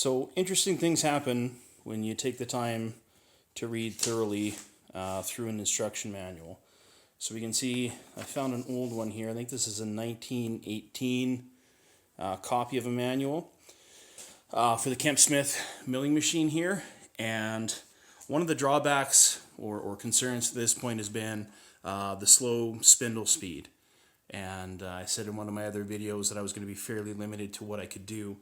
So interesting things happen when you take the time to read thoroughly through an instruction manual. So we can see I found an old one here. I think this is a 1918 copy of a manual for the Kempsmith milling machine here. And one of the drawbacks or concerns to this point has been the slow spindle speed. And I said in one of my other videos that I was going to be fairly limited to what I could do.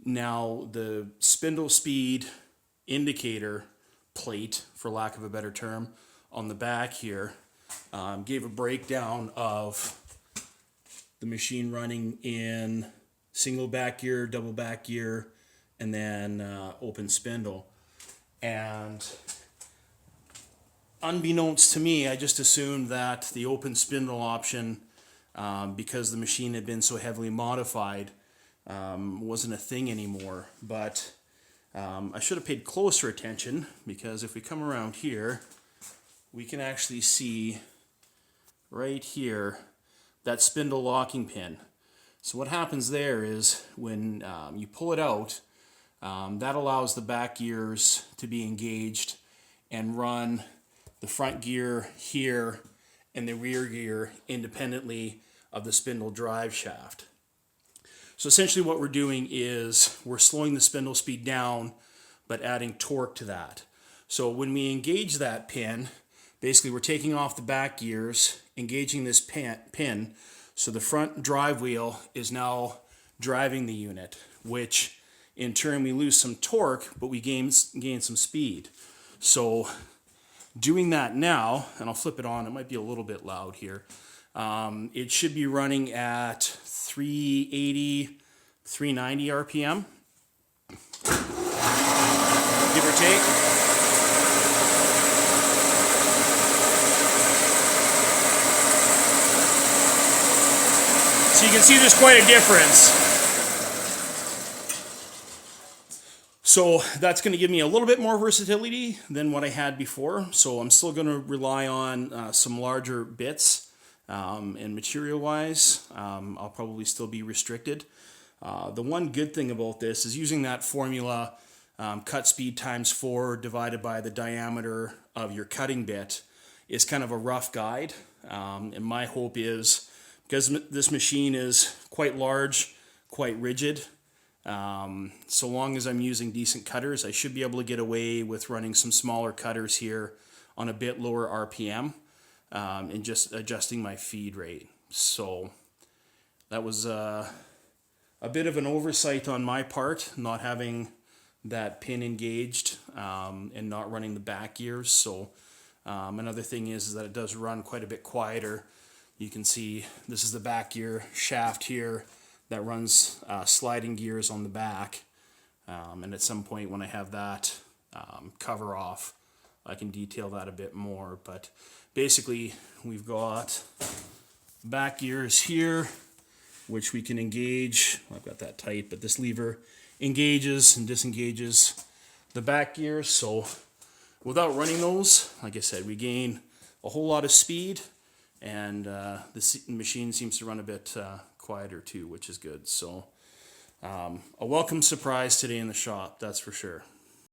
Now, the spindle speed indicator plate, for lack of a better term, on the back here gave a breakdown of the machine running in single back gear, double back gear, and then open spindle. And unbeknownst to me, I just assumed that the open spindle option, because the machine had been so heavily modified, wasn't a thing anymore. But I should have paid closer attention, because if we come around here, we can actually see right here that spindle locking pin. So what happens there is when you pull it out, that allows the back gears to be engaged and run the front gear here and the rear gear independently of the spindle drive shaft. So essentially what we're doing is we're slowing the spindle speed down but adding torque to that. So when we engage that pin, basically we're taking off the back gears, engaging this pin, so the front drive wheel is now driving the unit, which in turn we lose some torque, but we gain some speed. So doing that now, and I'll flip it on, it might be a little bit loud here. It should be running at 380, 390 RPM, give or take. So you can see there's quite a difference. So that's going to give me a little bit more versatility than what I had before. So I'm still going to rely on some larger bits. And material-wise, I'll probably still be restricted. The one good thing about this is using that formula, cut speed times 4 divided by the diameter of your cutting bit, is kind of a rough guide. And my hope is, because this machine is quite large, quite rigid, so long as I'm using decent cutters, I should be able to get away with running some smaller cutters here on a bit lower RPM. And just adjusting my feed rate. So that was a bit of an oversight on my part, not having that pin engaged and not running the back gears. So another thing is that it does run quite a bit quieter. You can see this is the back gear shaft here that runs sliding gears on the back. And at some point when I have that cover off, I can detail that a bit more. But basically, we've got back gears here, which we can engage. I've got that tight, but this lever engages and disengages the back gears. So without running those, like I said, we gain a whole lot of speed, and the machine seems to run a bit quieter too, which is good. So a welcome surprise today in the shop, that's for sure.